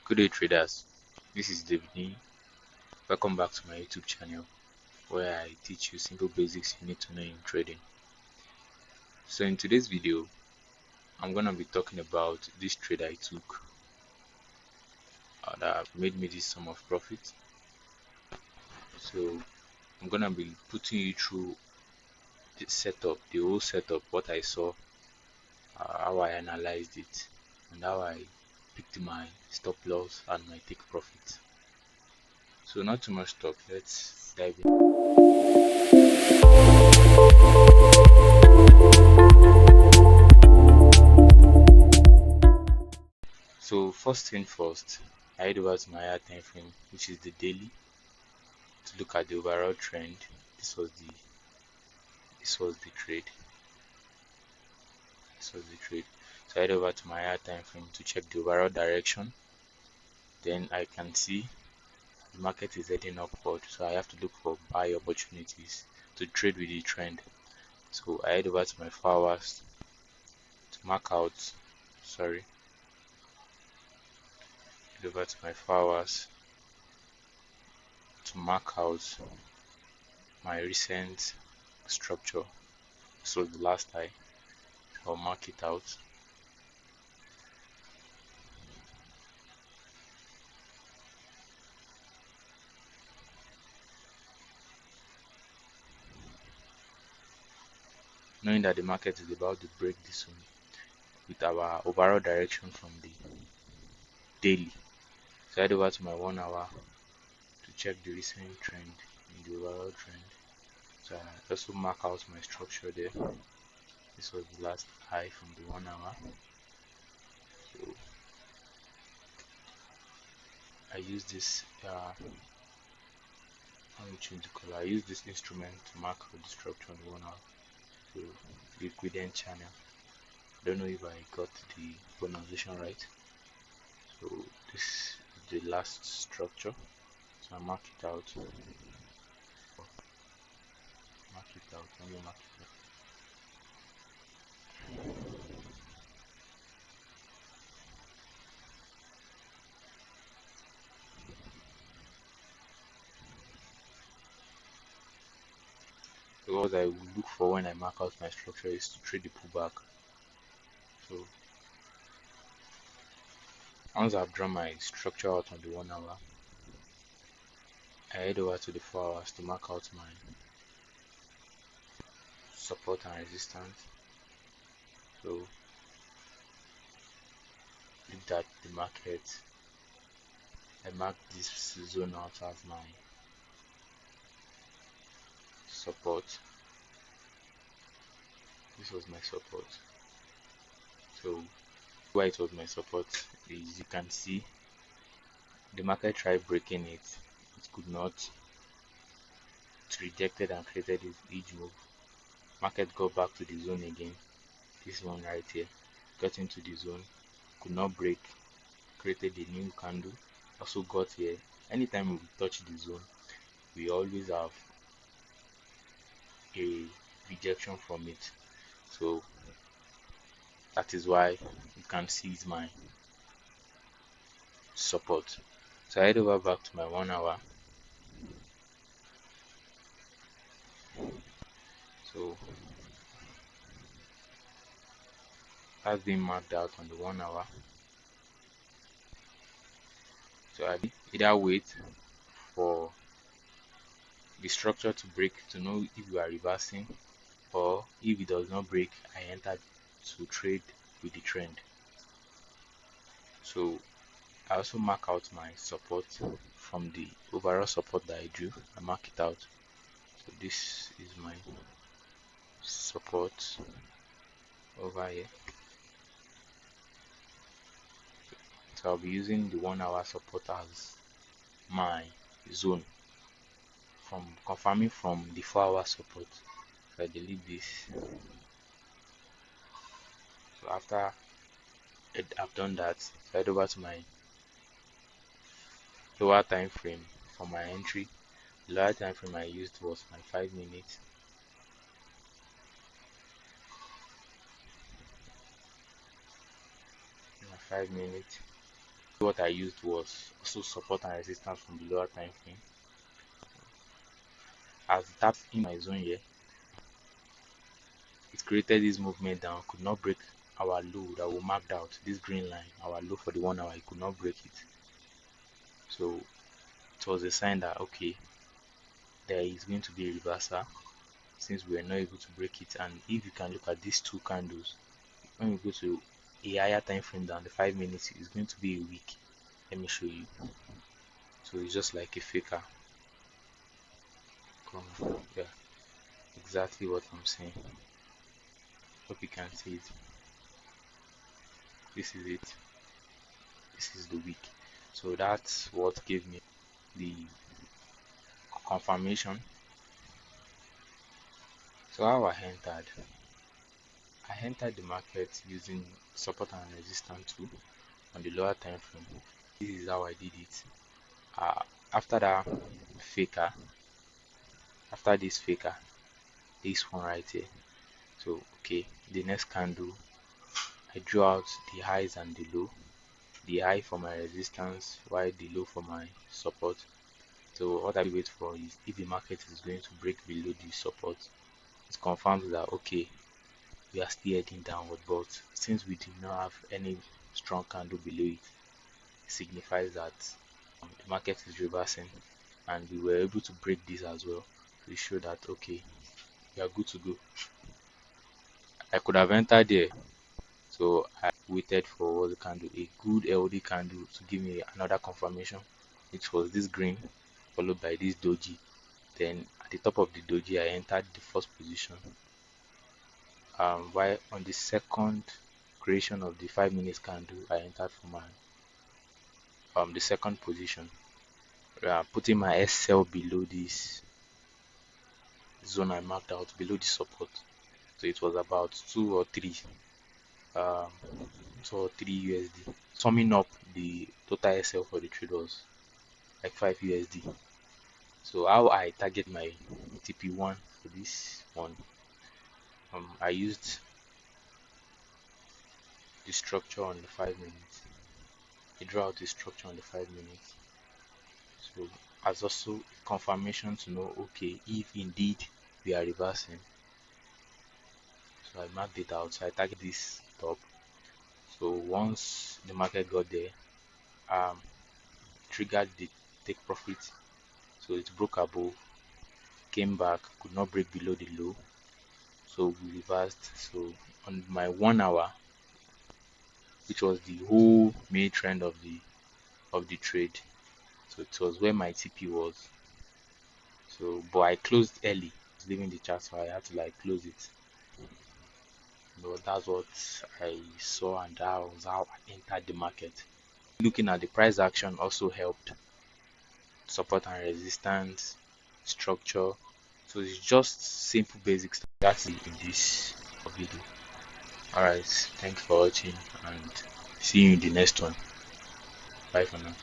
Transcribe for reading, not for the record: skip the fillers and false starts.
Good day, traders. This is David. Welcome back to my YouTube channel where I teach you simple basics you need to know in trading. So, in today's video, I'm gonna be talking about this trade I took that made me this sum of profit. So, I'm gonna be putting you through the whole setup, what I saw, how I analyzed it, and how I picked my stop loss and my take profit. So, not too much talk. Let's dive in. So first thing first, I head over to my higher time frame, which is the daily, to look at the overall trend. This was the trade. So I head over to my higher time frame to check the overall direction. Then I can see the market is heading upward, so I have to look for buy opportunities to trade with the trend. So I head over to my 4 hours to mark out. Head over to my 4 hours to mark out my recent structure. So the last high, I'll mark it out. Knowing that the market is about to break this one with our overall direction from the daily. So I head over to my 1 hour to check the recent trend in the overall trend. So I also mark out my structure there. This was the last high from the 1 hour. So I use this let me change the color. I use this instrument to mark out the structure on the 1 hour. So liquidant channel. I don't know if I got the pronunciation right. So this is the last structure. So I mark it out. Let me mark it out. So what I will look for when I mark out my structure is to trade the pullback. So once I've drawn my structure out on the 1 hour, I head over to the 4 hours to mark out my support and resistance. So look at the market. I mark this zone out as my support. This was my support. So why it was my support is, you can see the market tried breaking it. It could not. It rejected and created this huge move. Market got back to the zone again. This one right here got into the zone, could not break, created a new candle, also got here. Anytime we touch the zone, we always have a rejection from it. So that is why you can see it's my support. So I head over back to my 1 hour. So that's been marked out on the 1 hour. So I either wait for the structure to break to know if we are reversing, or if it does not break, I enter to trade with the trend. So I also mark out my support from the overall support that I drew. I mark it out. So this is my support over here. So I'll be using the 1 hour support as my zone, from confirming from the 4 hour support. So I delete this. So after I've done that, I head over to my lower time frame for my entry. The lower time frame I used was my 5 minutes. My 5 minutes. What I used was also support and resistance from the lower time frame. As it tapped in my zone here, it created this movement down, could not break our low that we marked out, this green line, our low for the 1 hour, it could not break it. So it was a sign that okay, there is going to be a reversal since we were not able to break it. And if you can look at these two candles, when we go to a higher time frame than the 5 minutes, it's going to be a week. Let me show you. So it's just like a faker. Come on. Yeah, exactly what I'm saying. Hope you can see it. This is it. This is the week. So that's what gave me the confirmation. So how I entered the market using support and resistance tool on the lower time frame. This is how I did it. Uh, after that faker, after this faker, this one right here. So okay, the next candle, I drew out the highs and the low. The high for my resistance, while the low for my support. So what I wait for is if the market is going to break below the support, it confirms that okay, we are still heading downward. But since we did not have any strong candle below it, it signifies that the market is reversing, and we were able to break this as well. We show that okay, we are good to go. I could have entered there, so I waited for what the candle, a good LD candle to give me another confirmation, which was this green followed by this doji. Then at the top of the doji, I entered the first position. While on the second creation of the 5 minutes candle, I entered for my the second position, putting my SL below this zone I marked out, below the support. So it was about um, 2 or 3 USD. Summing up, the total SL for the trade was like 5 USD. So how I target my TP1 for this one, I used the structure on the 5 minutes. I draw out the structure on the 5 minutes. So as also confirmation to know okay if indeed we are reversing. So I marked it out. So I target this top. So once the market got there, um, triggered the take profit. So it broke above, came back, could not break below the low. So we reversed. So on my 1 hour, which was the whole main trend of the trade, so it was where my TP was. So but I closed early, leaving the chart, so I had to like close it. But that's what I saw, and that was how I entered the market. Looking at the price action also helped, support and resistance, structure. So it's just simple basics. That's it in this video. Alright, thanks for watching and see you in the next one. Bye for now.